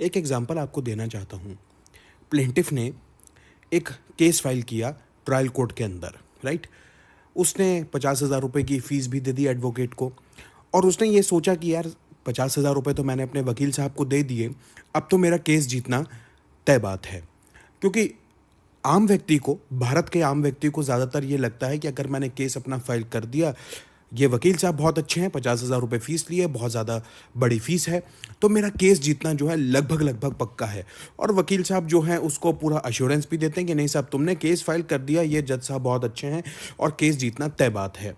एक एग्जांपल आपको देना चाहता हूँ। प्लेंटिफ ने एक केस फाइल किया ट्रायल कोर्ट के अंदर, राइट। उसने 50,000 रुपये की फ़ीस भी दे दी एडवोकेट को, और उसने ये सोचा कि यार 50,000 रुपये तो मैंने अपने वकील साहब को दे दिए, अब तो मेरा केस जीतना तय बात है। क्योंकि आम व्यक्ति को, भारत के आम व्यक्ति को ज़्यादातर ये लगता है कि अगर मैंने केस अपना फाइल कर दिया, ये वकील साहब बहुत अच्छे हैं, 50,000 रुपये फ़ीस लिए, बहुत ज़्यादा बड़ी फ़ीस है, तो मेरा केस जीतना जो है लगभग लगभग पक्का है। और वकील साहब जो हैं उसको पूरा अश्योरेंस भी देते हैं कि नहीं साहब, तुमने केस फाइल कर दिया, ये जज साहब बहुत अच्छे हैं और केस जीतना तय बात है।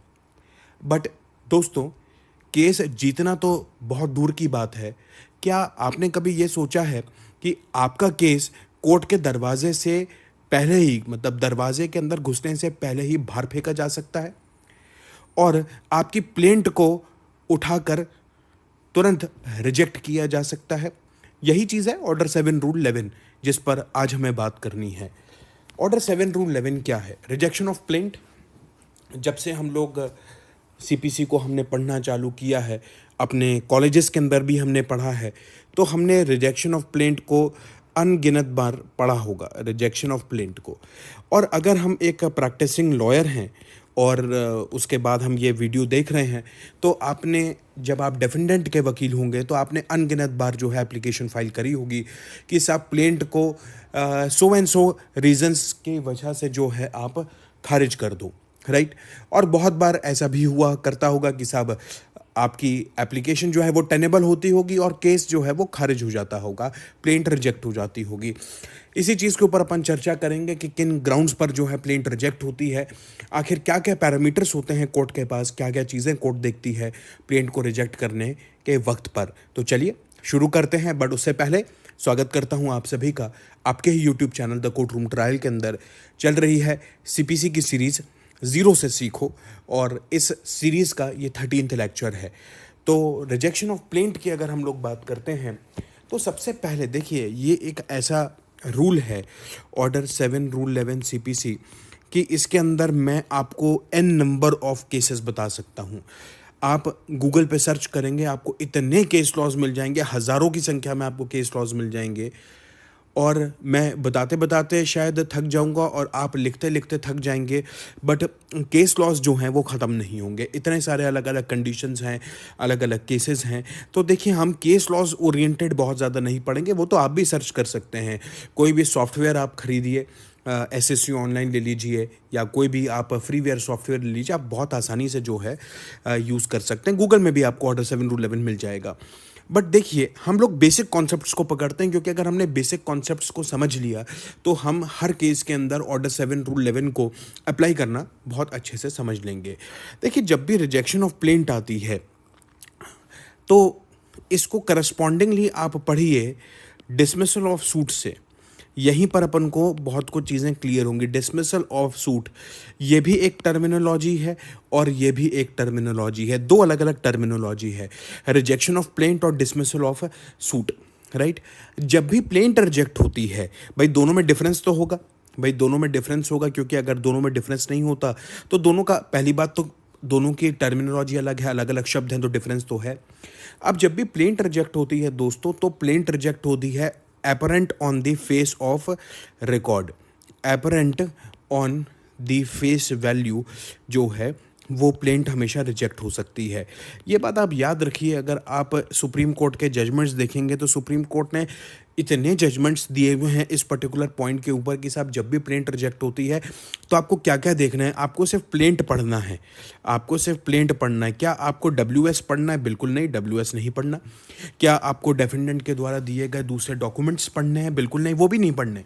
बट दोस्तों, केस जीतना तो बहुत दूर की बात है। क्या आपने कभी ये सोचा है कि आपका केस कोर्ट के दरवाजे से पहले ही, मतलब दरवाजे के अंदर घुसने से पहले ही बाहर फेंका जा सकता है और आपकी प्लेंट को उठाकर तुरंत रिजेक्ट किया जा सकता है? यही चीज़ है ऑर्डर 7 रूल 11, जिस पर आज हमें बात करनी है। ऑर्डर 7 रूल 11 क्या है? Rejection of plaint. जब से हम लोग सीपीसी को हमने पढ़ना चालू किया है, अपने कॉलेजेस के अंदर भी हमने पढ़ा है, तो हमने रिजेक्शन ऑफ प्लेंट को अनगिनत बार पढ़ा होगा, रिजेक्शन ऑफ प्लेंट को। और अगर हम एक प्रैक्टिसिंग लॉयर हैं और उसके बाद हम ये वीडियो देख रहे हैं, तो आपने, जब आप डिफेंडेंट के वकील होंगे तो आपने अनगिनत बार जो है एप्लीकेशन फाइल करी होगी कि साहब प्लेंट को सो एंड सो रीजंस की वजह से जो है आप खारिज कर दो, राइट। और बहुत बार ऐसा भी हुआ करता होगा कि साहब आपकी एप्लीकेशन जो है वो टेनेबल होती होगी और केस जो है वो खारिज हो जाता होगा, प्लेंट रिजेक्ट हो जाती होगी। इसी चीज़ के ऊपर अपन चर्चा करेंगे कि किन ग्राउंड्स पर जो है प्लेंट रिजेक्ट होती है, आखिर क्या क्या पैरामीटर्स होते हैं कोर्ट के पास, क्या क्या चीज़ें कोर्ट देखती है प्लेंट को रिजेक्ट करने के वक्त पर। तो चलिए शुरू करते हैं। बट उससे पहले स्वागत करता हूं आप सभी का आपके ही YouTube channel the court room trial के अंदर चल रही है सीपीसी की सीरीज़ ज़ीरो से सीखो, और इस सीरीज़ का ये 13th लेक्चर है। तो रिजेक्शन ऑफ प्लेंट की अगर हम लोग बात करते हैं तो सबसे पहले देखिए, ये एक ऐसा रूल है ऑर्डर 7 रूल 11 सीपीसी कि इसके अंदर मैं आपको n नंबर ऑफ केसेस बता सकता हूँ। आप गूगल पे सर्च करेंगे, आपको इतने केस लॉज मिल जाएंगे, हज़ारों की संख्या में आपको केस लॉज मिल जाएंगे, और मैं बताते बताते शायद थक जाऊंगा और आप लिखते लिखते थक जाएंगे। बट केस लॉज जो हैं वो ख़त्म नहीं होंगे, इतने सारे अलग अलग कंडीशंस हैं, अलग अलग केसेस हैं। तो देखिए, हम केस लॉज ओरिएंटेड बहुत ज़्यादा नहीं पढ़ेंगे, वो तो आप भी सर्च कर सकते हैं। कोई भी सॉफ्टवेयर आप खरीदिए, एसएससी ऑनलाइन ले लीजिए या कोई भी आप फ्रीवेयर सॉफ्टवेयर ले लीजिए, आप बहुत आसानी से जो है यूज़ कर सकते हैं। गूगल में भी आपको ऑर्डर 7 रूल 11 मिल जाएगा। बट देखिए, हम लोग बेसिक कॉन्सेप्ट्स को पकड़ते हैं, क्योंकि अगर हमने बेसिक कॉन्सेप्ट्स को समझ लिया तो हम हर केस के अंदर ऑर्डर 7 रूल 11 को अप्लाई करना बहुत अच्छे से समझ लेंगे। देखिए, जब भी रिजेक्शन ऑफ प्लेंट आती है तो इसको करस्पॉन्डिंगली आप पढ़िए डिसमिसल ऑफ सूट से। यहीं पर अपन को बहुत कुछ चीज़ें क्लियर होंगी। डिसमिसल ऑफ सूट, ये भी एक टर्मिनोलॉजी है और ये भी एक टर्मिनोलॉजी है, दो अलग अलग टर्मिनोलॉजी है, रिजेक्शन ऑफ प्लेंट और डिसमिसल ऑफ सूट, राइट। जब भी प्लेंट रिजेक्ट होती है, भाई दोनों में डिफरेंस तो होगा, भाई दोनों में डिफरेंस होगा, क्योंकि अगर दोनों में डिफरेंस नहीं होता तो दोनों का, पहली बात तो दोनों की टर्मिनोलॉजी अलग है, अलग अलग शब्द हैं, तो डिफरेंस तो है। अब जब भी प्लेंट रिजेक्ट होती है दोस्तों, तो प्लेंट रिजेक्ट होती है apparent on the face of record, apparent on the face value जो है वो प्लेंट हमेशा रिजेक्ट हो सकती है। ये बात आप याद रखिए। अगर आप सुप्रीम कोर्ट के जजमेंट्स देखेंगे तो सुप्रीम कोर्ट ने इतने जजमेंट्स दिए हुए हैं इस पर्टिकुलर पॉइंट के ऊपर कि साहब जब भी प्लेंट रिजेक्ट होती है तो आपको क्या क्या देखना है। आपको सिर्फ प्लेंट पढ़ना है, आपको सिर्फ प्लेंट पढ़ना है। क्या आपको WS पढ़ना है? बिल्कुल नहीं, WS नहीं पढ़ना। क्या आपको डिफेंडेंट के द्वारा दिए गए दूसरे डॉक्यूमेंट्स पढ़ने हैं? बिल्कुल नहीं, वो भी नहीं पढ़ने।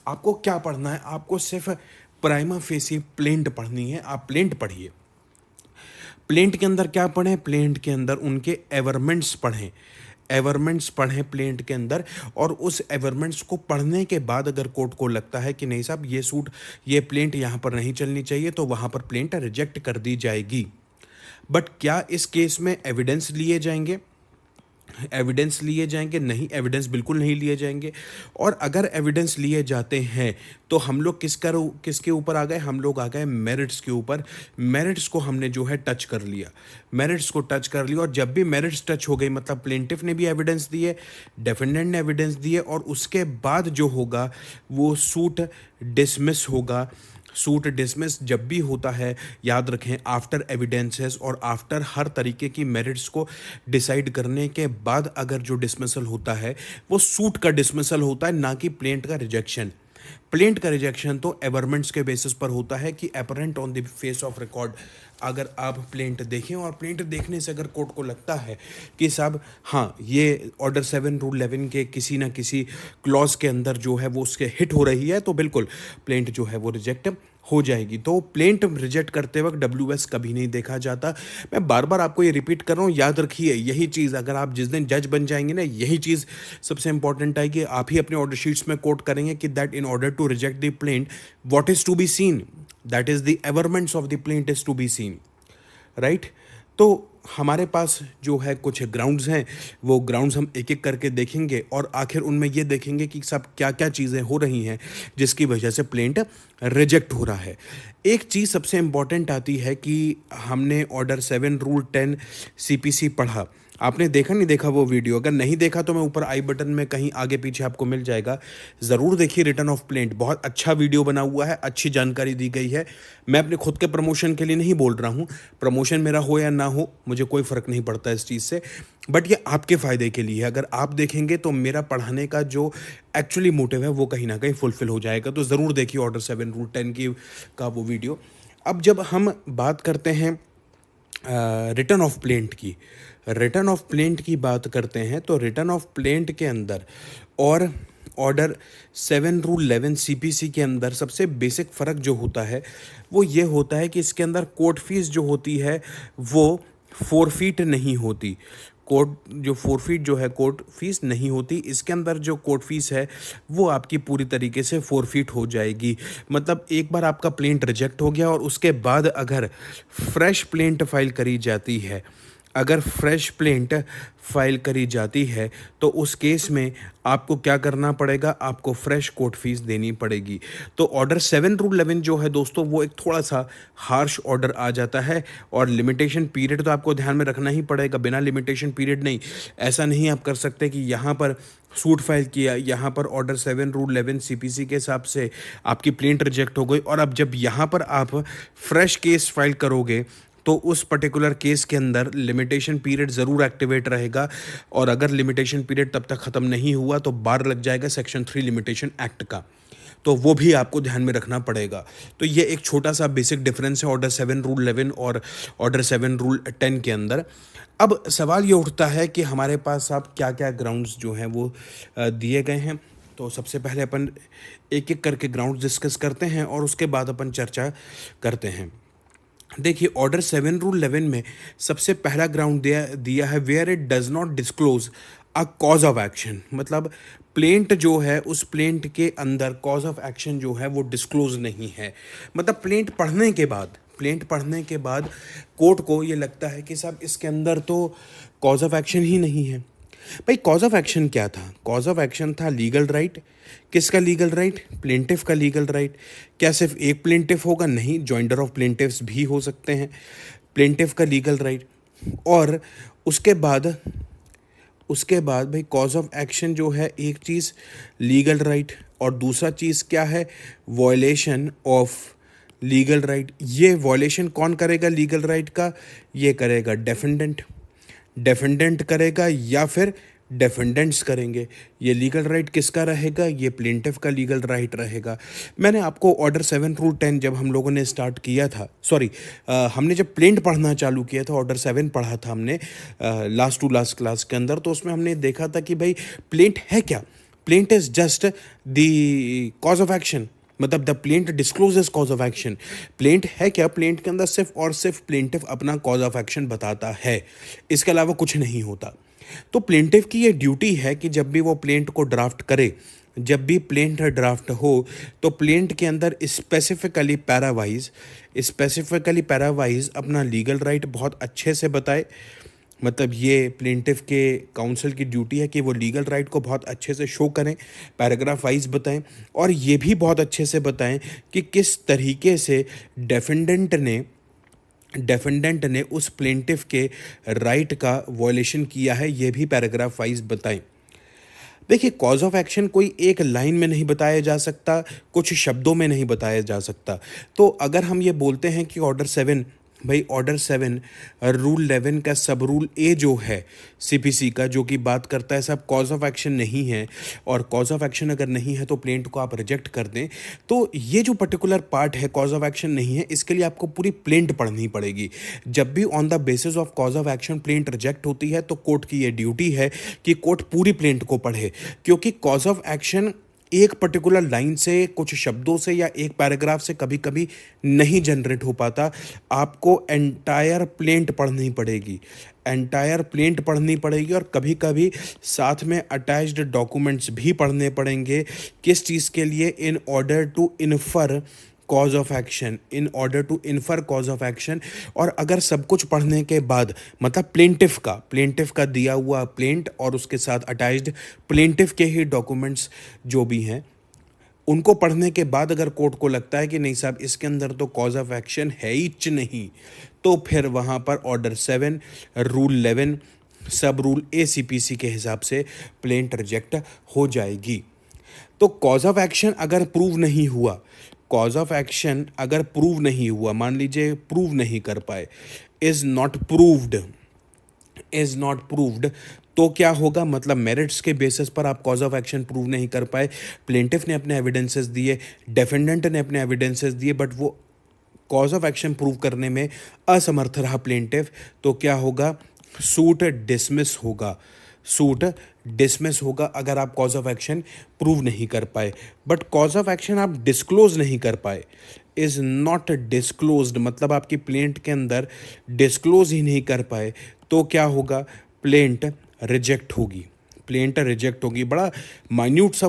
आपको क्या पढ़ना है? आपको सिर्फ प्राइमा फेसी प्लेंट पढ़नी है। आप प्लेंट पढ़िए। प्लेंट के अंदर क्या पढ़ें? प्लेंट के अंदर उनके एवरमेंट्स पढ़ें, एवरमेंट्स पढ़ें प्लेंट के अंदर। और उस एवरमेंट्स को पढ़ने के बाद अगर कोर्ट को लगता है कि नहीं साहब ये सूट, ये प्लेंट यहाँ पर नहीं चलनी चाहिए, तो वहाँ पर प्लेंट रिजेक्ट कर दी जाएगी। बट क्या इस केस में एविडेंस लिए जाएंगे? एविडेंस लिए जाएंगे? नहीं, एविडेंस बिल्कुल नहीं लिए जाएंगे। और अगर एविडेंस लिए जाते हैं तो हम लोग किसके ऊपर आ गए? हम लोग आ गए मेरिट्स के ऊपर। मेरिट्स को हमने जो है टच कर लिया, मेरिट्स को टच कर लिया। और जब भी मेरिट्स टच हो गई मतलब प्लेंटिफ ने भी एविडेंस दिए, डिफेंडेंट ने एविडेंस दिए, और उसके बाद जो होगा वो सूट डिसमिस होगा। सूट डिसमिस जब भी होता है, याद रखें, आफ्टर एविडेंसेस और आफ्टर हर तरीके की मेरिट्स को डिसाइड करने के बाद अगर जो डिसमिसल होता है वो सूट का डिसमिसल होता है, ना कि प्लेंट का रिजेक्शन। प्लेंट का रिजेक्शन तो एवरमेंट्स के बेसिस पर होता है कि apparent on the face of record अगर आप प्लेंट देखें और प्लेंट देखने से अगर कोर्ट को लगता है कि साहब हाँ ये ऑर्डर 7 रूल 11 के किसी ना किसी क्लॉज के अंदर जो है वो उसके हिट हो रही है, तो बिल्कुल प्लेंट जो है वो रिजेक्ट हो जाएगी। तो प्लेंट रिजेक्ट करते वक्त WS कभी नहीं देखा जाता। मैं बार बार आपको ये रिपीट कर रहा हूँ, याद रखिए यही चीज़ अगर आप जिस दिन जज बन जाएंगे ना, यही चीज़ सबसे इंपॉर्टेंट है कि आप ही अपने ऑर्डर शीट्स में कोट करेंगे कि that in order to reject the plaint what is to be seen, that is the averments of the plaint is to be seen, right. तो हमारे पास जो है कुछ ग्राउंड्स हैं, वो ग्राउंड्स हम एक एक करके देखेंगे और आखिर उनमें ये देखेंगे कि सब क्या क्या चीज़ें हो रही हैं जिसकी वजह से प्लेंट रिजेक्ट हो रहा है। एक चीज़ सबसे इम्पॉर्टेंट आती है कि हमने ऑर्डर 7 रूल 10 CPC पढ़ा। आपने देखा नहीं देखा वो वीडियो? अगर नहीं देखा तो मैं ऊपर आई बटन में कहीं आगे पीछे आपको मिल जाएगा, ज़रूर देखिए। रिटर्न ऑफ प्लेंट बहुत अच्छा वीडियो बना हुआ है, अच्छी जानकारी दी गई है। मैं अपने खुद के प्रमोशन के लिए नहीं बोल रहा हूँ, प्रमोशन मेरा हो या ना हो मुझे कोई फ़र्क नहीं पड़ता इस चीज़ से, बट ये आपके फ़ायदे के लिए है। अगर आप देखेंगे तो मेरा पढ़ाने का जो एक्चुअली मोटिव है वो कहीं ना कहीं फुलफिल हो जाएगा। तो ज़रूर देखिए ऑर्डर 7 रूल 10 की का वो वीडियो। अब जब हम बात करते हैं रिटर्न ऑफ प्लेंट की, रिटर्न ऑफ प्लेंट की बात करते हैं तो रिटर्न ऑफ प्लेंट के अंदर और ऑर्डर 7 रूल 11 CPC के अंदर सबसे बेसिक फ़र्क जो होता है वो ये होता है कि इसके अंदर कोर्ट फीस जो होती है वो फोरफीट नहीं होती। कोर्ट जो फोरफीट जो है कोर्ट फीस नहीं होती, इसके अंदर जो कोर्ट फीस है वो आपकी पूरी तरीके से फोरफीट हो जाएगी। मतलब एक बार आपका प्लेंट रिजेक्ट हो गया और उसके बाद अगर फ्रेश प्लेंट फाइल करी जाती है, अगर फ्रेश प्लेंट फाइल करी जाती है तो उस केस में आपको क्या करना पड़ेगा? आपको फ्रेश कोर्ट फीस देनी पड़ेगी। तो ऑर्डर 7 रूल 11 जो है दोस्तों वो एक थोड़ा सा हार्श ऑर्डर आ जाता है। और लिमिटेशन पीरियड तो आपको ध्यान में रखना ही पड़ेगा, बिना लिमिटेशन पीरियड नहीं। ऐसा नहीं आप कर सकते कि यहाँ पर सूट फाइल किया, यहाँ पर ऑर्डर 7 रूल 11 CPC के हिसाब से आपकी प्लेंट रिजेक्ट हो गई, और अब जब यहाँ पर आप फ्रेश केस फाइल करोगे तो उस पर्टिकुलर केस के अंदर लिमिटेशन पीरियड ज़रूर एक्टिवेट रहेगा। और अगर लिमिटेशन पीरियड तब तक ख़त्म नहीं हुआ तो बार लग जाएगा सेक्शन 3 लिमिटेशन एक्ट का, तो वो भी आपको ध्यान में रखना पड़ेगा। तो ये एक छोटा सा बेसिक डिफरेंस है ऑर्डर 7 रूल 11 और ऑर्डर 7 रूल 10 के अंदर। अब सवाल ये उठता है कि हमारे पास अब क्या क्या ग्राउंड्स जो हैं वो दिए गए हैं। तो सबसे पहले अपन एक एक करके ग्राउंड्स डिस्कस करते हैं और उसके बाद अपन चर्चा करते हैं। देखिए ऑर्डर 7 रूल 11 में सबसे पहला ग्राउंड दिया है where it does not disclose a cause of action. मतलब प्लेंट जो है उस प्लेंट के अंदर कॉज ऑफ एक्शन जो है वो डिस्क्लोज नहीं है। मतलब प्लेंट पढ़ने के बाद कोर्ट को ये लगता है कि साहब इसके अंदर तो कॉज ऑफ एक्शन ही नहीं है। भाई कॉज ऑफ एक्शन क्या था? कॉज ऑफ एक्शन था लीगल राइट। किसका लीगल राइट? प्लेंटिफ का लीगल राइट। क्या सिर्फ एक प्लेंटिफ होगा? नहीं, जॉइंडर ऑफ प्लेंटिफ्स भी हो सकते हैं। प्लेंटिफ का लीगल राइट। और उसके बाद भाई कॉज ऑफ एक्शन जो है एक चीज़ लीगल राइट और दूसरा चीज़ क्या है? Violation of legal right. ये वॉयलेशन कौन करेगा लीगल राइट का? ये करेगा डेफेंडेंट करेगा या फिर डेफेंडेंट्स करेंगे। ये लीगल राइट किसका रहेगा? ये प्लेंटिफ का लीगल राइट रहेगा। मैंने आपको ऑर्डर 7 रूल 10 जब हम लोगों ने स्टार्ट किया था, हमने जब प्लेंट पढ़ना चालू किया था, ऑर्डर 7 पढ़ा था हमने लास्ट टू लास्ट क्लास के अंदर, तो उसमें हमने देखा था कि भाई प्लेंट है क्या? Plaint is just the cause of action. मतलब the plaint discloses cause of action. Plaint है क्या? प्लेंट के अंदर सिर्फ और सिर्फ प्लेंटिफ अपना कॉज ऑफ एक्शन बताता है, इसके अलावा कुछ नहीं होता। तो प्लेंटिफ की ये ड्यूटी है कि जब भी वो प्लेंट को ड्राफ्ट करे, जब भी प्लेंट ड्राफ्ट हो तो प्लेंट के अंदर स्पेसिफिकली पैरावाइज अपना लीगल राइट बहुत अच्छे से बताए। मतलब ये प्लेंटिफ के काउंसिल की ड्यूटी है कि वो लीगल राइट को बहुत अच्छे से शो करें, पैराग्राफ वाइज बताएं, और ये भी बहुत अच्छे से बताएं कि किस तरीके से डेफेंडेंट ने उस प्लेंटिफ के राइट का वॉयलेशन किया है, ये भी पैराग्राफ वाइज बताएं। देखिए, कॉज ऑफ एक्शन कोई एक लाइन में नहीं बताया जा सकता, कुछ शब्दों में नहीं बताया जा सकता। तो अगर हम ये बोलते हैं कि ऑर्डर 7, भाई ऑर्डर 7 रूल 11 का सब रूल ए जो है सीपीसी का, जो कि बात करता है सब कॉज ऑफ एक्शन नहीं है, और कॉज ऑफ एक्शन अगर नहीं है तो प्लेंट को आप रिजेक्ट कर दें, तो ये जो पर्टिकुलर पार्ट है कॉज ऑफ एक्शन नहीं है, इसके लिए आपको पूरी प्लेंट पढ़नी पड़ेगी। जब भी on the basis of cause of action plaint reject होती है तो कोर्ट की ये ड्यूटी है कि कोर्ट पूरी प्लेंट को पढ़े, क्योंकि कॉज ऑफ एक्शन एक पर्टिकुलर लाइन से, कुछ शब्दों से या एक पैराग्राफ से कभी कभी नहीं जनरेट हो पाता। आपको एंटायर प्लेंट पढ़नी पड़ेगी, एंटायर प्लेंट पढ़नी पड़ेगी, और कभी कभी साथ में अटैच्ड डॉक्यूमेंट्स भी पढ़ने पड़ेंगे। किस चीज़ के लिए? In order to infer cause of action, in order to infer cause of action. और अगर सब कुछ पढ़ने के बाद, मतलब प्लेंटिफ का दिया हुआ प्लेंट और उसके साथ अटैच्ड प्लेंटिफ के ही डॉक्यूमेंट्स जो भी हैं, उनको पढ़ने के बाद अगर कोर्ट को लगता है कि नहीं साहब इसके अंदर तो कॉज ऑफ एक्शन है ही नहीं, तो फिर वहाँ पर ऑर्डर 7 रूल 11 सब रूल एसीपीसी के हिसाब से प्लेंट रिजेक्ट हो जाएगी। तो कॉज ऑफ एक्शन अगर प्रूव नहीं हुआ, कॉज ऑफ एक्शन अगर प्रूव नहीं हुआ, मान लीजिए प्रूव नहीं कर पाए, इज नॉट प्रूव्ड, तो क्या होगा? मतलब मेरिट्स के बेसिस पर आप कॉज ऑफ एक्शन प्रूव नहीं कर पाए, प्लेंटिफ ने अपने एविडेंसेस दिए, डेफेंडेंट ने अपने एविडेंसेस दिए, बट वो कॉज ऑफ एक्शन प्रूव करने में असमर्थ रहा प्लेंटिफ, तो क्या होगा? सूट डिसमिस होगा अगर आप कॉज ऑफ एक्शन प्रूव नहीं कर पाए। बट कॉज ऑफ एक्शन आप डिस्क्लोज नहीं कर पाए, इज नॉट डिस्क्लोज्ड, मतलब आपकी प्लेंट के अंदर डिस्क्लोज ही नहीं कर पाए, तो क्या होगा? प्लेंट रिजेक्ट होगी। बड़ा माइन्यूट सा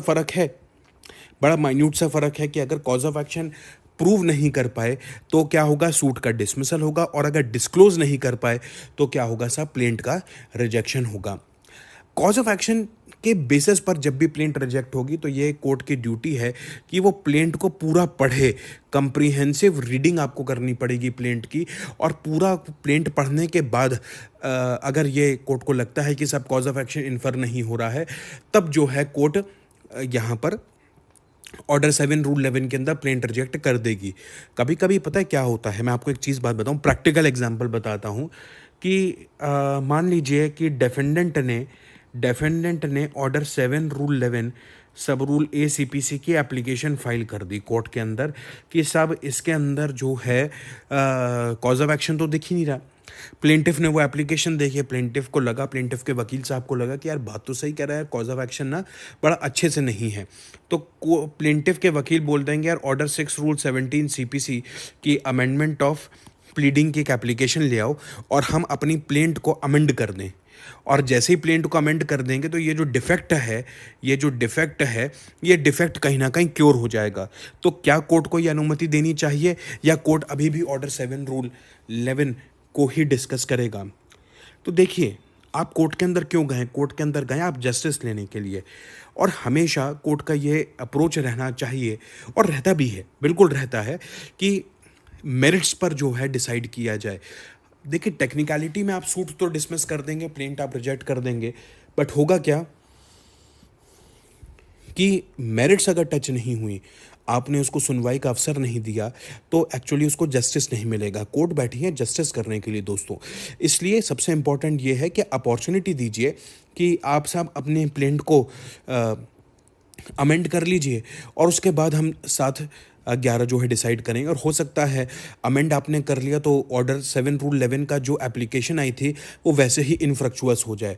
फ़र्क है कि अगर कॉज ऑफ एक्शन प्रूव नहीं कर पाए तो क्या होगा? सूट का डिसमिसल होगा, और अगर डिस्क्लोज नहीं कर पाए तो क्या होगा? साहब प्लेंट का रिजेक्शन होगा। कॉज ऑफ एक्शन के बेसिस पर जब भी प्लेंट रिजेक्ट होगी तो ये कोर्ट की ड्यूटी है कि वो प्लेंट को पूरा पढ़े, कंप्रीहेंसिव रीडिंग आपको करनी पड़ेगी प्लेंट की, और पूरा प्लेंट पढ़ने के बाद अगर ये कोर्ट को लगता है कि सब कॉज ऑफ एक्शन इन्फर नहीं हो रहा है, तब जो है कोर्ट यहाँ पर ऑर्डर 7 रूल 11 के अंदर प्लेंट रिजेक्ट कर देगी। कभी कभी पता है क्या होता है, मैं आपको एक चीज़ बात बताऊँ, प्रैक्टिकल एग्जांपल बताता हूँ कि मान लीजिए कि डेफेंडेंट ने ऑर्डर 7 रूल 11 सब रूल एसीपीसी की एप्लीकेशन फाइल कर दी कोर्ट के अंदर कि साहब इसके अंदर जो है कॉज ऑफ एक्शन तो दिख ही नहीं रहा। प्लेंटिफ ने वो एप्लीकेशन देखी, प्लेंटिफ के वकील साहब को लगा कि यार बात तो सही कह रहा है, कॉज ऑफ एक्शन ना बड़ा अच्छे से नहीं है। तो प्लेंटिफ के वकील बोल देंगे यार ऑर्डर 6 रूल 17 सीपीसी की अमेंडमेंट ऑफ प्लीडिंग की एक एप्लीकेशन ले आओ और हम अपनी प्लेंट को अमेंड कर दें। और जैसे ही प्लेंट को अमेंड कर देंगे तो ये जो डिफेक्ट है ये डिफेक्ट कहीं ना कहीं क्योर हो जाएगा। तो क्या कोर्ट को ये अनुमति देनी चाहिए, या कोर्ट अभी भी ऑर्डर 7 रूल 11 को ही डिस्कस करेगा? तो देखिए, आप कोर्ट के अंदर क्यों गए? कोर्ट के अंदर गए आप जस्टिस लेने के लिए, और हमेशा कोर्ट का ये अप्रोच रहना चाहिए, और रहता भी है, बिल्कुल रहता है, कि मेरिट्स पर जो है डिसाइड किया जाए। देखिए, टेक्निकलिटी में आप सूट तो डिसमिस कर देंगे, प्लेंट आप रिजेक्ट कर देंगे, बट होगा क्या कि मेरिट्स अगर टच नहीं हुई, आपने उसको सुनवाई का अवसर नहीं दिया, तो एक्चुअली उसको जस्टिस नहीं मिलेगा। कोर्ट बैठी है जस्टिस करने के लिए दोस्तों, इसलिए सबसे इम्पॉर्टेंट ये है कि अपॉर्चुनिटी दीजिए कि आप सब अपने प्लेंट को अमेंड कर लीजिए, और उसके बाद हम 7/11 जो है डिसाइड करेंगे। और हो सकता है अमेंड आपने कर लिया तो ऑर्डर 7 रूल 11 का जो एप्लीकेशन आई थी वो वैसे ही इनफ्रक्चुअस हो जाए।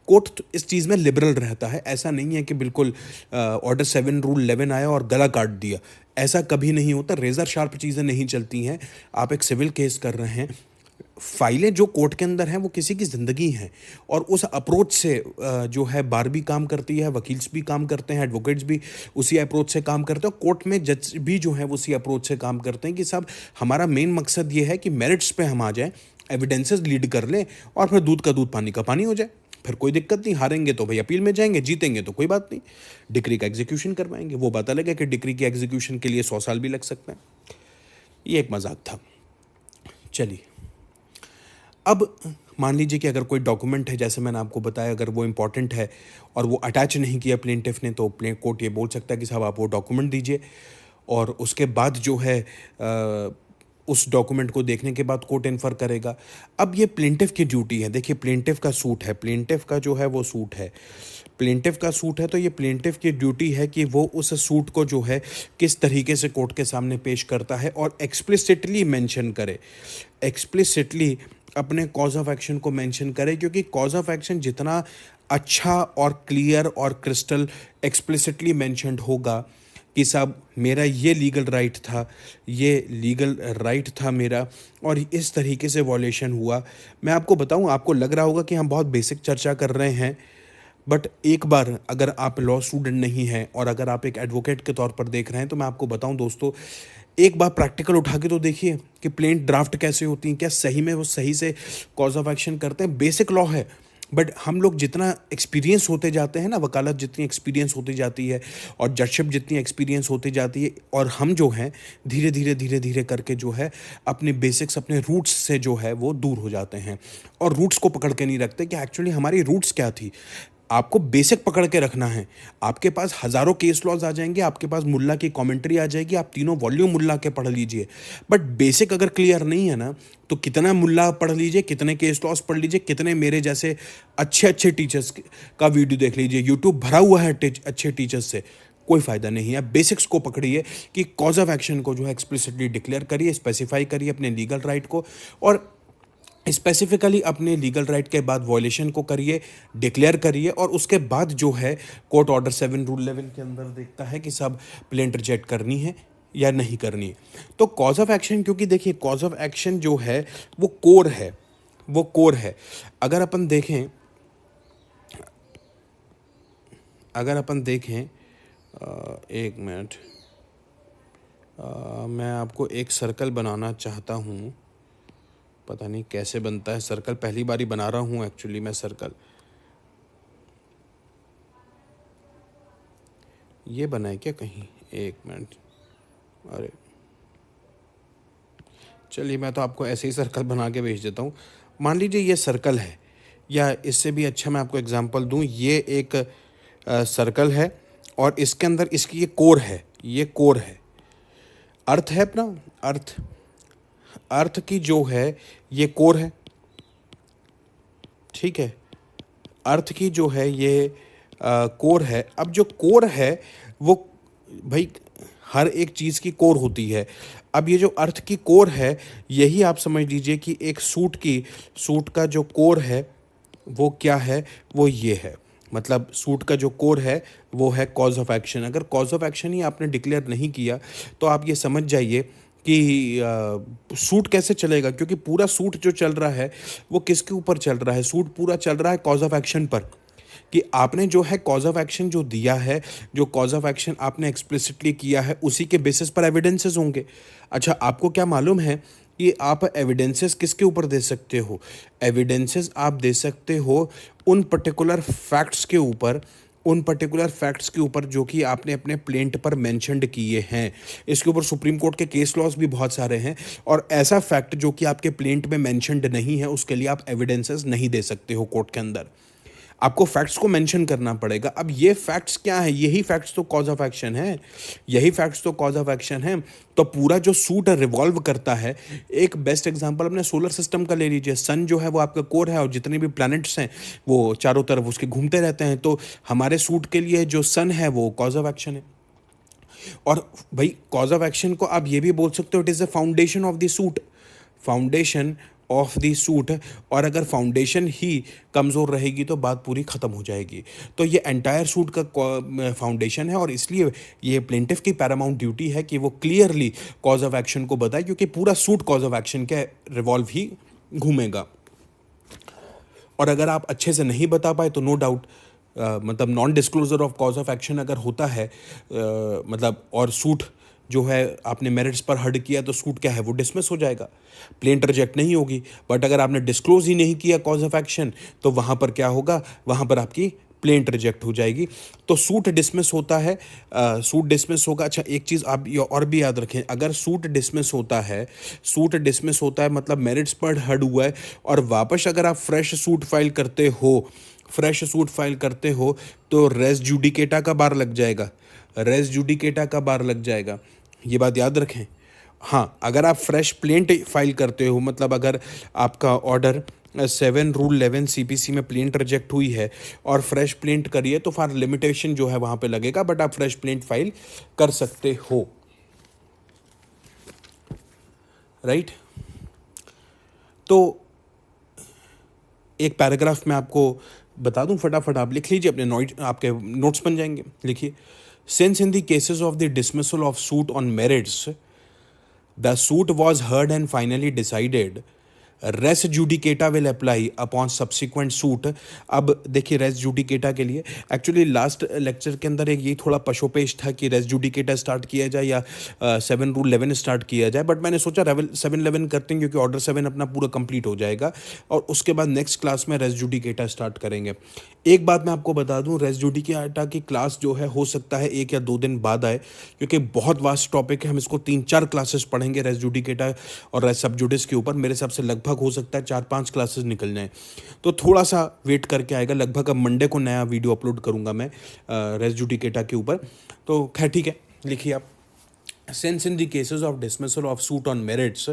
कोर्ट इस चीज़ में लिबरल रहता है, ऐसा नहीं है कि बिल्कुल ऑर्डर 7 रूल 11 आया और गला काट दिया, ऐसा कभी नहीं होता। रेजर शार्प चीज़ें नहीं चलती हैं। आप एक सिविल केस कर रहे हैं, फाइलें जो कोर्ट के अंदर हैं वो किसी की ज़िंदगी हैं, और उस अप्रोच से जो है बार भी काम करती है, वकील्स भी काम करते हैं, एडवोकेट्स भी उसी अप्रोच से काम करते हैं, कोर्ट में जज भी जो है वो उसी अप्रोच से काम करते हैं कि साहब हमारा मेन मकसद ये है कि मेरिट्स पे हम आ जाएं, एविडेंसेस लीड कर लें और फिर दूध का दूध पानी का पानी हो जाए। फिर कोई दिक्कत नहीं, हारेंगे तो भाई अपील में जाएंगे, जीतेंगे तो कोई बात नहीं, डिक्री का एग्जीक्यूशन करवाएंगे। वो बात अलग है कि डिक्री के एग्जीक्यूशन के लिए 100 साल भी लग सकता है। ये एक मजाक था। चलिए, अब मान लीजिए कि अगर कोई डॉक्यूमेंट है, जैसे मैंने आपको बताया, अगर वो इंपॉर्टेंट है और वो अटैच नहीं किया प्लेंटिफ ने, तो कोर्ट ये बोल सकता है कि साहब आप वो डॉक्यूमेंट दीजिए, और उसके बाद जो है उस डॉक्यूमेंट को देखने के बाद कोर्ट इन्फर करेगा। अब ये प्लेंटिफ की ड्यूटी है। देखिए, प्लेंटिफ का सूट है, प्लेंटिफ का जो है वो सूट है, प्लेंटिफ का सूट है, तो ये प्लेंटिफ की ड्यूटी है कि वो उस सूट को जो है किस तरीके से कोर्ट के सामने पेश करता है और एक्सप्लिसिटली मेंशन करे, एक्सप्लिसिटली अपने कॉज ऑफ एक्शन को मेंशन करे। क्योंकि कॉज ऑफ एक्शन जितना अच्छा और क्लियर और क्रिस्टल एक्सप्लिसिटली मेंशन्ड होगा कि साहब मेरा ये लीगल राइट था, ये लीगल राइट था मेरा, और इस तरीके से वॉलेशन हुआ। मैं आपको बताऊं, आपको लग रहा होगा कि हम बहुत बेसिक चर्चा कर रहे हैं, बट एक बार अगर आप लॉ स्टूडेंट नहीं हैं और अगर आप एक एडवोकेट के तौर पर देख रहे हैं, तो मैं आपको बताऊं दोस्तों, एक बार प्रैक्टिकल उठा के तो देखिए कि प्लेंट ड्राफ्ट कैसे होती हैं, क्या सही में वो सही से कॉज ऑफ एक्शन करते हैं। बेसिक लॉ है, बट हम लोग जितना एक्सपीरियंस होते जाते हैं ना, वकालत जितनी एक्सपीरियंस होती जाती है और जजशिप जितनी एक्सपीरियंस होती जाती है, और हम जो हैं धीरे धीरे धीरे धीरे करके जो है अपने बेसिक्स, अपने रूट्स से जो है वो दूर हो जाते हैं और रूट्स को पकड़ के नहीं रखते कि एक्चुअली हमारी रूट्स क्या थी। आपको बेसिक पकड़ के रखना है। आपके पास हज़ारों केस लॉज आ जाएंगे, आपके पास मुल्ला की कमेंट्री आ जाएगी, आप तीनों वॉल्यूम मुल्ला के पढ़ लीजिए, बट बेसिक अगर क्लियर नहीं है ना, तो कितना मुल्ला पढ़ लीजिए, कितने केस लॉज पढ़ लीजिए, कितने मेरे जैसे अच्छे अच्छे टीचर्स का वीडियो देख लीजिए, यूट्यूब भरा हुआ है अच्छे टीचर्स से, कोई फ़ायदा नहीं है। बेसिक्स को पकड़िए कि कॉज ऑफ एक्शन को जो है एक्सप्लिसिटली डिक्लेयर करिए, स्पेसिफाई करिए अपने लीगल राइट को, और स्पेसिफिकली अपने लीगल राइट के बाद वॉयलेशन को करिए, डिक्लेयर करिए, और उसके बाद जो है कोर्ट ऑर्डर 7 रूल 11 के अंदर देखता है कि सब प्लेंट रिजेक्ट करनी है या नहीं करनी है। तो कॉज ऑफ एक्शन, क्योंकि देखिए कॉज ऑफ एक्शन जो है वो कोर है, वो कोर है। अगर अपन देखें, एक मिनट, मैं आपको एक सर्कल बनाना चाहता हूँ, पता नहीं कैसे बनता है सर्कल, पहली बारी बना रहा हूँ एक्चुअली मैं सर्कल। ये बना है क्या कहीं, एक मिनट, अरे चलिए मैं तो आपको ऐसे ही सर्कल बना के भेज देता हूँ। मान लीजिए ये सर्कल है, या इससे भी अच्छा मैं आपको एग्जांपल दूँ, ये एक सर्कल है और इसके अंदर इसकी ये कोर है, ये कोर है, अर्थ है अपना, अर्थ की जो है ये कोर है, ठीक है, अर्थ की जो है ये कोर है। अब जो कोर है वो भाई हर एक चीज़ की कोर होती है। अब ये जो अर्थ की कोर है, यही आप समझ लीजिए कि एक सूट का जो कोर है वो क्या है, वो ये है। मतलब सूट का जो कोर है वो है कॉज ऑफ एक्शन। अगर कॉज ऑफ एक्शन ही आपने डिक्लेयर नहीं किया तो आप ये समझ जाइए कि सूट कैसे चलेगा, क्योंकि पूरा सूट जो चल रहा है वो किसके ऊपर चल रहा है, सूट पूरा चल रहा है कॉज ऑफ एक्शन पर, कि आपने जो है कॉज ऑफ एक्शन जो दिया है, जो कॉज ऑफ एक्शन आपने एक्सप्लिसिटली किया है, उसी के बेसिस पर एविडेंसेस होंगे। अच्छा, आपको क्या मालूम है कि आप एविडेंसेस किसके ऊपर दे सकते हो? एविडेंसेस आप दे सकते हो उन पर्टिकुलर फैक्ट्स के ऊपर, उन पर्टिकुलर फैक्ट्स के ऊपर जो कि आपने अपने प्लेंट पर मेंशन्ड किए हैं। इसके ऊपर सुप्रीम कोर्ट के केस लॉज भी बहुत सारे हैं, और ऐसा फैक्ट जो कि आपके प्लेंट में मेंशन्ड नहीं है उसके लिए आप एविडेंसेस नहीं दे सकते हो कोर्ट के अंदर। आपको फैक्ट्स को मेंशन करना पड़ेगा। अब ये फैक्ट्स क्या है? यही फैक्ट्स तो कॉज ऑफ एक्शन है, यही फैक्ट्स तो कॉज ऑफ एक्शन है। तो पूरा जो सूट रिवॉल्व करता है, एक बेस्ट एग्जांपल अपने सोलर सिस्टम का ले लीजिए। सन जो है वो आपका कोर है और जितने भी प्लैनेट्स हैं वो चारों तरफ उसके घूमते रहते हैं। तो हमारे सूट के लिए जो सन है वो कॉज ऑफ एक्शन है। और भाई कॉज ऑफ एक्शन को आप ये भी बोल सकते हो it is the foundation of the suit, foundation of the suit. और अगर फाउंडेशन ही कमज़ोर रहेगी तो बात पूरी ख़त्म हो जाएगी। तो ये एंटायर सूट का फाउंडेशन है, और इसलिए ये प्लेंटिफ की पैरामाउंट ड्यूटी है कि वो क्लियरली कॉज ऑफ एक्शन को बताए, क्योंकि पूरा सूट कॉज ऑफ एक्शन के रिवॉल्व ही घूमेगा। और अगर आप अच्छे से नहीं बता पाए तो नो डाउट मतलब non disclosure of cause of action अगर होता है मतलब और सूट जो है आपने मेरिट्स पर हर्ड किया तो सूट क्या है वो डिसमिस हो जाएगा, प्लेंट रिजेक्ट नहीं होगी। बट अगर आपने डिस्क्लोज ही नहीं किया कॉज ऑफ एक्शन तो वहाँ पर क्या होगा, वहाँ पर आपकी प्लेंट रिजेक्ट हो जाएगी। तो सूट डिसमिस होता है, सूट डिसमिस होगा। अच्छा एक चीज़ आप ये और भी याद रखें, अगर सूट डिसमिस होता है, सूट डिसमिस होता है मतलब मेरिट्स पर हर्ड हुआ है और वापस अगर आप फ्रेश सूट फाइल करते हो, फ्रेश सूट फाइल करते हो तो रेस जुडिकेटा का बार लग जाएगा, रेस जुडिकेटा का बार लग जाएगा, ये बात याद रखें। हाँ अगर आप फ्रेश प्लेंट फाइल करते हो, मतलब अगर आपका ऑर्डर 7 रूल 11 सीपीसी में प्लेंट रिजेक्ट हुई है और फ्रेश प्लेंट करिए तो फिर लिमिटेशन जो है वहाँ पे लगेगा, बट आप फ्रेश प्लेंट फाइल कर सकते हो, राइट। तो एक पैराग्राफ में आपको बता दूं, फटाफट आप लिख लीजिए, अपने आपके नोट्स बन जाएंगे। लिखिए, since in the cases of the dismissal of suit on merits the suit was heard and finally decided, res judicata will apply upon subsequent suit. अब देखिए रेस जुडिकेटा के लिए एक्चुअली लास्ट लेक्चर के अंदर एक ये थोड़ा पशोपेश था कि रेस जुडिकेटा स्टार्ट किया जाए या 7 रूल 11 स्टार्ट किया जाए, बट मैंने सोचा 7-11 करते हैं क्योंकि ऑर्डर 7 अपना पूरा कंप्लीट हो जाएगा और उसके बाद नेक्स्ट क्लास में रेस जुडिकेटा स्टार्ट करेंगे। एक बात मैं आपको बता दूं, रेस जुडिकेटा की क्लास जो है हो सकता है 1 या 2 दिन बाद आए क्योंकि बहुत वास्ट टॉपिक है, हम इसको 3-4 क्लासेस पढ़ेंगे रेस जुडिकेटा और रेस सब जुडिस के ऊपर। मेरे हिसाब से लगभग हो सकता है 4-5 क्लासेस निकल जाएं, तो थोड़ा सा वेट करके आएगा। लगभग अब मंडे को नया वीडियो अपलोड करूंगा मैं रेस जुडिकेटा के ऊपर। तो खैर ठीक है, लिखिए आप, since in the cases of dismissal of suit on merits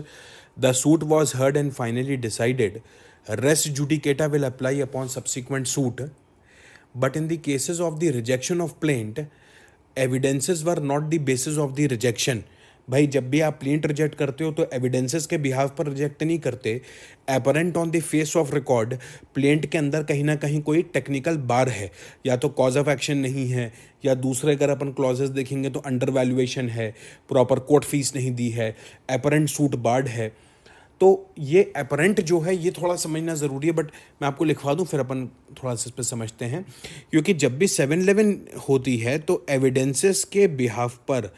the suit was heard and finally decided, res judicata will apply upon subsequent suit, but in the cases of the rejection of plaint evidences were not the basis of the rejection। भाई जब भी आप plaint reject करते हो तो evidences के behalf पर reject नहीं करते, apparent on the face of record plaint के अंदर कहीं ना कहीं कोई टेक्निकल बार है, या तो कॉज ऑफ एक्शन नहीं है, या दूसरे अगर अपन क्लॉजेस देखेंगे तो अंडर वैल्यूएशन है, प्रॉपर कोर्ट फीस नहीं दी है, अपरेंट सूट बार्ड है। तो ये अपरेंट जो है ये थोड़ा समझना ज़रूरी है, बट मैं आपको लिखवा दूं फिर अपन थोड़ा सा इस पर समझते हैं। क्योंकि जब भी 7-11 होती है तो एविडेंसेस के बिहाफ पर,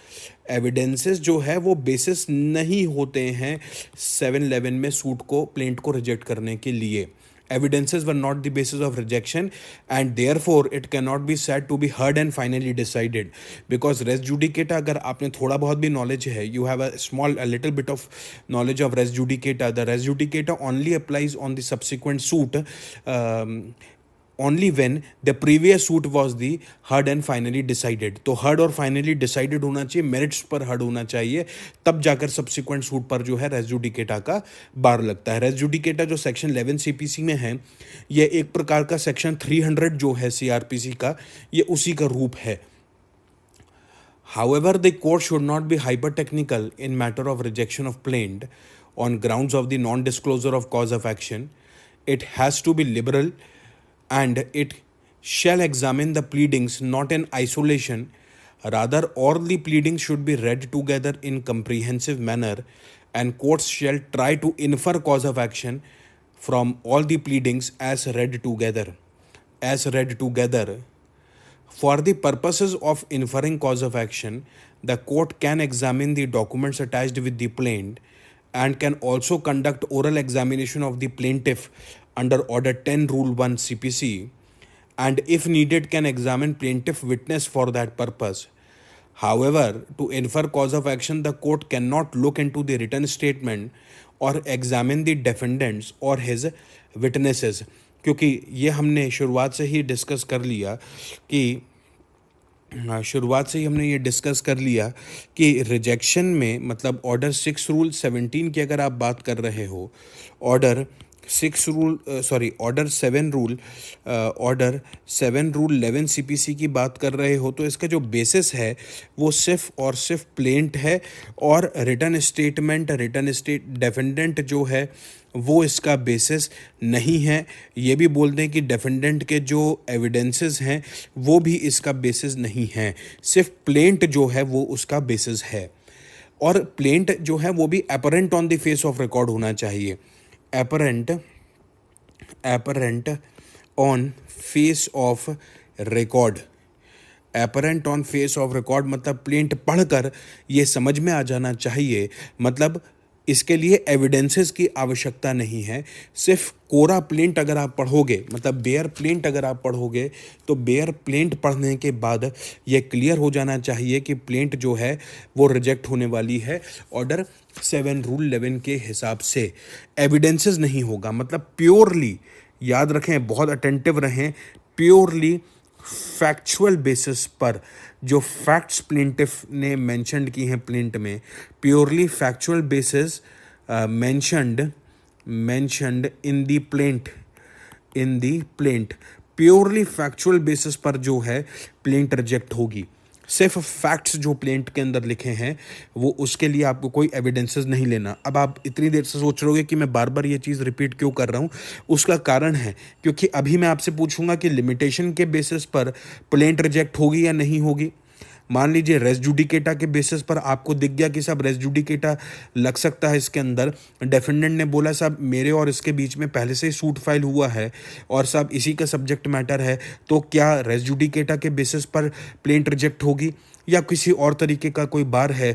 एविडेंसेस जो है वो बेसिस नहीं होते हैं 7-11 में सूट को, प्लेंट को रिजेक्ट करने के लिए। Evidences were not the basis of rejection and therefore it cannot be said to be heard and finally decided, because res judicata अगर आपने थोड़ा बहुत भी knowledge है, you have a little bit of knowledge of res judicata, the res judicata only applies on the subsequent suit only when the previous suit was the heard and finally decided। तो heard और finally decided होना चाहिए, merits पर heard होना चाहिए, तब जाकर subsequent suit पर जो है रेस जुडिकेटा का बार लगता है। रेस जुडिकेटा जो सेक्शन 11 सीपीसी में है, ये एक प्रकार का सेक्शन 300 जो है सीआरपीसी का, ये उसी का रूप है। However, the court should not be hyper-technical in matter of rejection of plaint on grounds of the non-disclosure of cause of action. It has to be liberal and it shall examine the pleadings not in isolation. Rather, all the pleadings should be read together in comprehensive manner, and courts shall try to infer cause of action from all the pleadings as read together. As read together. For the purposes of inferring cause of action, the court can examine the documents attached with the plaint and can also conduct oral examination of the plaintiff under Order 10 Rule 1 CPC, and if needed can examine plaintiff witness for that purpose. However, to infer cause of action, the court cannot look into the written statement or examine the defendants or his witnesses, क्योंकि ये हमने शुरुआत से ही discuss कर लिया कि rejection में मतलब ऑर्डर 6 रूल 17 की अगर आप बात कर रहे हो, ऑर्डर 7 रूल 11 सीपीसी की बात कर रहे हो, तो इसका जो बेसिस है वो सिर्फ और सिर्फ प्लेंट है, और रिटन स्टेट डेफेंडेंट जो है वो इसका बेसिस नहीं है। ये भी बोल दें कि डेफेंडेंट के जो एविडेंसेस हैं वो भी इसका बेसिस नहीं है, सिर्फ प्लेंट जो है वो उसका बेसिस है। और प्लेंट जो है वो भी apparent on the face of record होना चाहिए, apparent on face of record. Apparent on face of record मतलब प्लेंट पढ़कर ये समझ में आ जाना चाहिए, मतलब इसके लिए एविडेंसेस की आवश्यकता नहीं है। सिर्फ कोरा प्लेंट अगर आप पढ़ोगे, मतलब बेयर प्लेंट अगर आप पढ़ोगे, तो बेयर प्लेंट पढ़ने के बाद ये क्लियर हो जाना चाहिए कि प्लेंट जो है वो रिजेक्ट होने वाली है ऑर्डर 7 रूल 11 के हिसाब से। एविडेंसेस नहीं होगा, मतलब प्योरली, याद रखें, बहुत अटेंटिव रहें, प्योरली फैक्चुअल बेसिस पर जो फैक्ट्स प्लेंटिफ ने मेंशनड की हैं प्लेंट में, purely factual basis mentioned in the plaint, purely factual basis पर जो है प्लेंट रिजेक्ट होगी। सिर्फ फैक्ट्स जो प्लेंट के अंदर लिखे हैं वो, उसके लिए आपको कोई एविडेंसेस नहीं लेना। अब आप इतनी देर से सोच रहोगे कि मैं बार बार ये चीज़ रिपीट क्यों कर रहा हूँ, उसका कारण है क्योंकि अभी मैं आपसे पूछूंगा कि लिमिटेशन के बेसिस पर प्लेंट रिजेक्ट होगी या नहीं होगी। मान लीजिए रेस जुडिकेटा के बेसिस पर आपको दिख गया कि साहब रेस जुडिकेटा लग सकता है इसके अंदर, डिफेंडेंट ने बोला साहब मेरे और इसके बीच में पहले से ही सूट फाइल हुआ है और साहब इसी का सब्जेक्ट मैटर है, तो क्या रेस जुडिकेटा के बेसिस पर प्लेंट रिजेक्ट होगी या किसी और तरीके का कोई बार है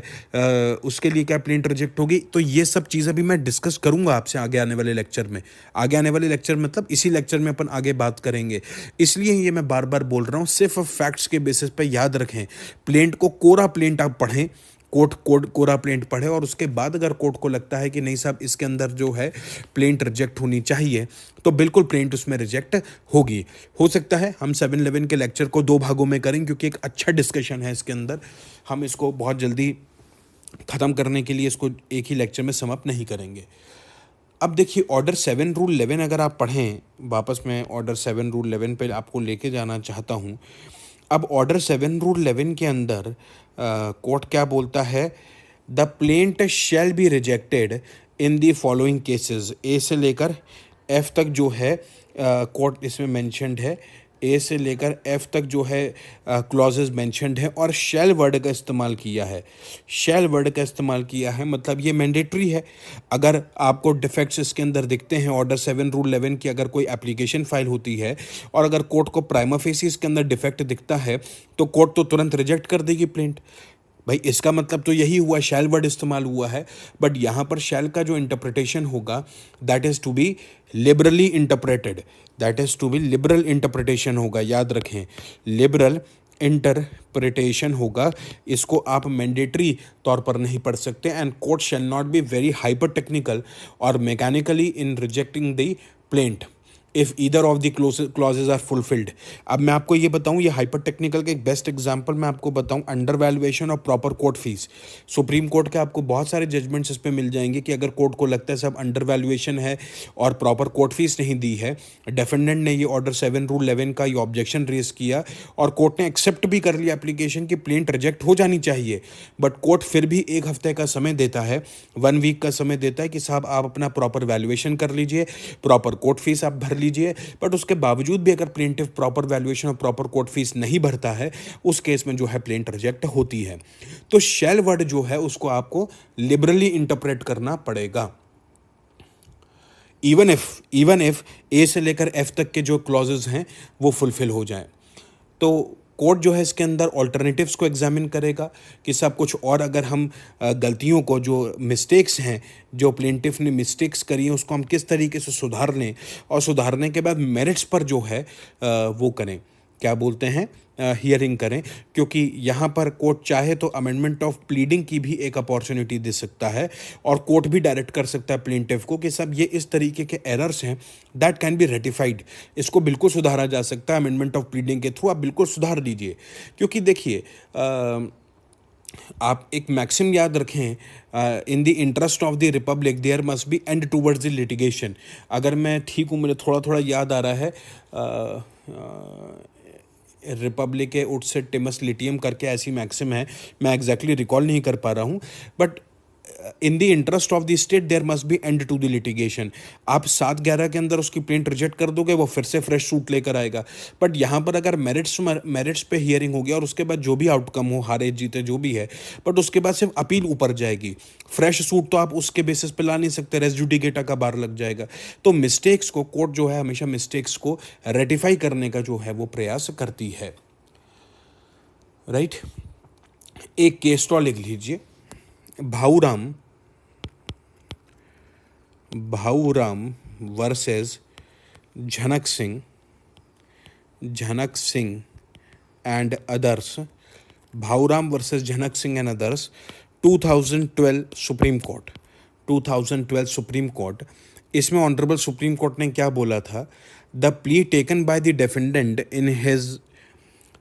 उसके लिए क्या प्लेंट रिजेक्ट होगी। तो ये सब चीज़ अभी मैं डिस्कस करूंगा आपसे आगे आने वाले लेक्चर में। आगे आने वाले लेक्चर मतलब इसी लेक्चर में अपन आगे बात करेंगे, इसलिए ये मैं बार बार बोल रहा हूँ। सिर्फ फैक्ट्स के बेसिस पे याद रखें, प्लेंट को कोरा प्लेंट आप पढ़ें, कोड कोरा प्लेंट पढ़े और उसके बाद अगर कोर्ट को लगता है कि नहीं साहब इसके अंदर जो है प्लेंट रिजेक्ट होनी चाहिए, तो बिल्कुल प्लेंट उसमें रिजेक्ट होगी। हो सकता है हम 7-11 के लेक्चर को 2 भागों में करें क्योंकि एक अच्छा डिस्कशन है इसके अंदर, हम इसको बहुत जल्दी ख़त्म करने के लिए इसको एक ही लेक्चर में समाप्त नहीं करेंगे। अब देखिए ऑर्डर 7 रूल 11 अगर आप पढ़ें, वापस मैं ऑर्डर 7 रूल 11 पे आपको लेके जाना चाहता हूँ। अब ऑर्डर 7 रूल 11 के अंदर कोर्ट क्या बोलता है, the plaint shall be rejected in the following cases. A से लेकर एफ तक जो है कोर्ट इसमें मेंशन्ड है, ए से लेकर एफ तक जो है क्लॉजेज मेंशन्ड है और शैल वर्ड का इस्तेमाल किया है। शैल वर्ड का इस्तेमाल किया है मतलब ये मैंडेटरी है। अगर आपको डिफेक्ट्स इसके अंदर दिखते हैं ऑर्डर 7 रूल 11 की, अगर कोई एप्लीकेशन फाइल होती है और अगर कोर्ट को प्राइमा फेसी इसके अंदर डिफेक्ट दिखता है तो कोर्ट तो तुरंत रिजेक्ट कर देगी प्लेंट। भाई इसका मतलब तो यही हुआ, शैल वर्ड इस्तेमाल हुआ है, बट यहाँ पर शैल का जो इंटरप्रिटेशन होगा that is to be liberally interpreted, that is to be liberal interpretation होगा। याद रखें, लिबरल इंटरप्रिटेशन होगा, इसको आप मैंडेटरी तौर पर नहीं पढ़ सकते। And court shall not be very hyper technical और mechanically in rejecting the plaint if either of the clauses are fulfilled. अब मैं आपको ये बताऊं, ये हाइपर टेक्निकल का एक बेस्ट एग्जांपल मैं आपको बताऊं, अंडर वैल्यूएशन और proper court fees. Supreme court के आपको बहुत सारे जजमेंट्स इस पे मिल जाएंगे कि अगर कोर्ट को लगता है सब अंडर वैल्यूएशन है और प्रॉपर कोर्ट फीस नहीं दी है, डिफेंडेंट ने ये ऑर्डर 7 रूल 11 का ये ऑब्जेक्शन रेज किया और कोर्ट ने एक्सेप्ट भी कर लिया एप्लीकेशन की प्लेंट रिजेक्ट हो जानी चाहिए, बट कोर्ट फिर भी 1 हफ्ते का समय देता है, 1 वीक का समय देता है कि साहब आप अपना प्रॉपर वैल्यूएशन कर लीजिए, प्रॉपर कोर्ट फीस आप भर लीजिए। बट उसके बावजूद भी अगर प्लेंटिफ प्रॉपर वैल्यूएशन और प्रॉपर कोर्ट फीस नहीं भरता है, उस केस में जो है प्लेंट रिजेक्ट होती है। तो शैल वर्ड जो है उसको आपको लिबरली इंटरप्रेट करना पड़ेगा, इवन इफ ए से लेकर एफ तक के जो क्लॉजेज हैं वो फुलफिल हो जाएं। तो कोर्ट जो है इसके अंदर ऑल्टरनेटिव्स को एग्जामिन करेगा कि सब कुछ, और अगर हम गलतियों को, जो मिस्टेक्स हैं, जो प्लेंटिफ ने मिस्टेक्स करी हैं, उसको हम किस तरीके से सुधार लें और सुधारने के बाद मेरिट्स पर जो है वो करें, क्या बोलते हैं, हियरिंग करें। क्योंकि यहाँ पर कोर्ट चाहे तो अमेंडमेंट ऑफ प्लीडिंग की भी एक अपॉर्चुनिटी दे सकता है और कोर्ट भी डायरेक्ट कर सकता है प्लेंटिफ को कि सब ये इस तरीके के एरर्स हैं दैट कैन बी रेटिफाइड, इसको बिल्कुल सुधारा जा सकता है अमेंडमेंट ऑफ प्लीडिंग के थ्रू, आप बिल्कुल सुधार दीजिए। क्योंकि देखिए आप एक मैक्सिम याद रखें, in the interest of the republic there must be and towards the litigation. अगर मैं ठीक हूँ, मुझे थोड़ा थोड़ा याद आ रहा है, रिपब्लिक उट से टिमस लिटियम करके ऐसी मैक्सिम है, मैं एग्जैक्टली रिकॉल नहीं कर पा रहा हूँ, but in the interest of the state there must be and to the litigation. आप 7/11 के अंदर उसकी प्लेंट रिजेक्ट कर दोगे, वो फिर से फ्रेश सूट लेकर आएगा। बट यहाँ पर अगर मेरिट्स पे हियरिंग हो गया और उसके बाद जो भी आउटकम हो, हारे जीते जो भी है, बट उसके बाद सिर्फ अपील ऊपर जाएगी, फ्रेश सूट तो आप उसके बेसिस पे ला नहीं सकते, रेस जुडिकेटा का बार लग जाएगा। तो मिस्टेक्स को कोर्ट जो है हमेशा मिस्टेक्स को रेटिफाई करने का जो है वो प्रयास करती है। राइट। एक केस लॉ लिख लीजिए, भाऊराम वर्सेस झनक सिंह एंड अदर्स, भाऊराम वर्सेस झनक Singh and others, 2012 Supreme Court, 2012 Supreme court. इसमें ऑनरेबल सुप्रीम कोर्ट ने क्या बोला था? The plea taken by the defendant in his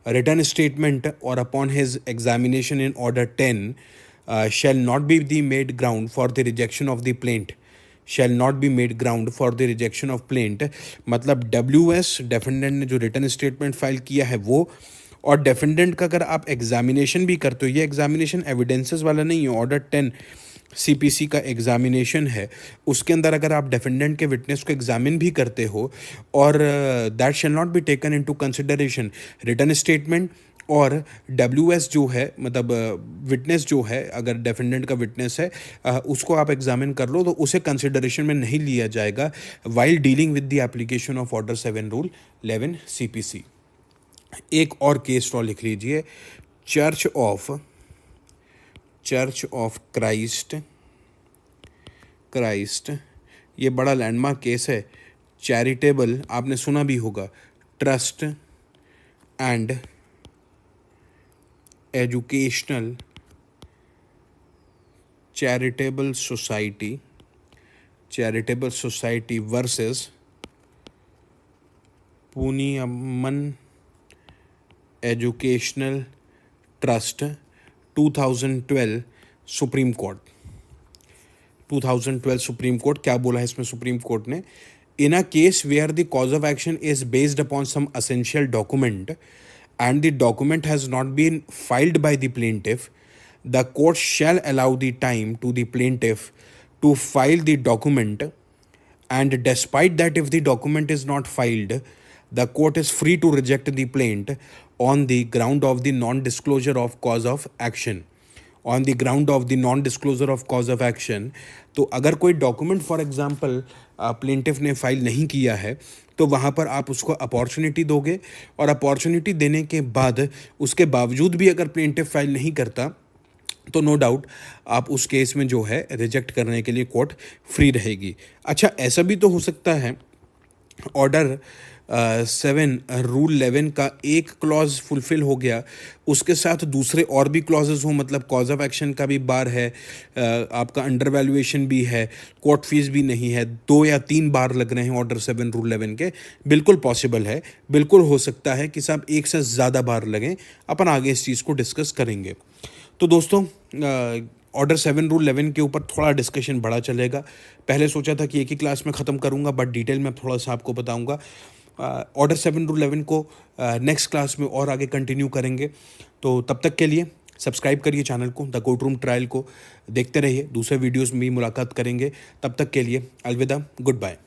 written statement or upon his examination in order 10 shall not be the made ground for the rejection of the plaint, shall not be made ground for the rejection of plaint। मतलब WS defendant ने जो written statement file किया है वो, और defendant का अगर आप एग्जामिनेशन भी करते हो, ये एग्जामिनेशन एविडेंसेस वाला नहीं है, ऑर्डर 10 CPC का एग्जामिनेशन है, उसके अंदर अगर आप डिफेंडेंट के विटनेस को एग्जामिन भी करते हो और that shall not be taken into consideration, written statement और WS जो है, मतलब विटनेस जो है, अगर डिफेंडेंट का विटनेस है उसको आप एग्जामिन कर लो तो उसे कंसिडरेशन में नहीं लिया जाएगा while dealing with the application of order 7 rule 11 CPC। एक और केस लॉ लिख लीजिए, चर्च ऑफ क्राइस्ट, ये बड़ा लैंडमार्क केस है। चैरिटेबल आपने सुना भी होगा, trust and educational charitable society versus पुनियमन educational trust, 2012 Supreme Court. 2012 Supreme Court क्या बोला है इसमें सुप्रीम कोर्ट ने? In a case where the cause of action is based upon some essential document and the document has not been filed by the plaintiff, the court shall allow the time to the plaintiff to file the document, and despite that if the document is not filed, the court is free to reject the plaint on the ground of the non-disclosure of cause of action, on the ground of the non-disclosure of cause of action। तो अगर कोई document for example plaintiff ने file नहीं किया है तो वहाँ पर आप उसको अपॉर्चुनिटी दोगे, और अपॉर्चुनिटी देने के बाद उसके बावजूद भी अगर प्लेंटिफ फाइल नहीं करता तो नो डाउट आप उस केस में जो है रिजेक्ट करने के लिए कोर्ट फ्री रहेगी। अच्छा, ऐसा भी तो हो सकता है ऑर्डर 7 रूल 11 का एक क्लॉज फुलफिल हो गया, उसके साथ दूसरे और भी क्लॉजेस हों, मतलब कॉज ऑफ एक्शन का भी बार है, आपका अंडर वैल्यूएशन भी है, कोर्ट फीस भी नहीं है, 2 या 3 बार लग रहे हैं ऑर्डर 7 रूल 11 के। बिल्कुल पॉसिबल है, बिल्कुल हो सकता है कि साहब एक से ज़्यादा बार लगें। अपन आगे इस चीज़ को डिस्कस करेंगे। तो दोस्तों ऑर्डर 7 रूल 11 के ऊपर थोड़ा डिस्कशन बड़ा चलेगा। पहले सोचा था कि एक ही क्लास में ख़त्म करूंगा, बट डिटेल में थोड़ा सा आपको बताऊंगा। ऑर्डर 7 रूल 11 को नेक्स्ट क्लास में और आगे कंटिन्यू करेंगे। तो तब तक के लिए सब्सक्राइब करिए चैनल को, द कोर्ट रूम ट्रायल को देखते रहिए। दूसरे वीडियोज़ में भी मुलाकात करेंगे। तब तक के लिए अलविदा, गुड बाय।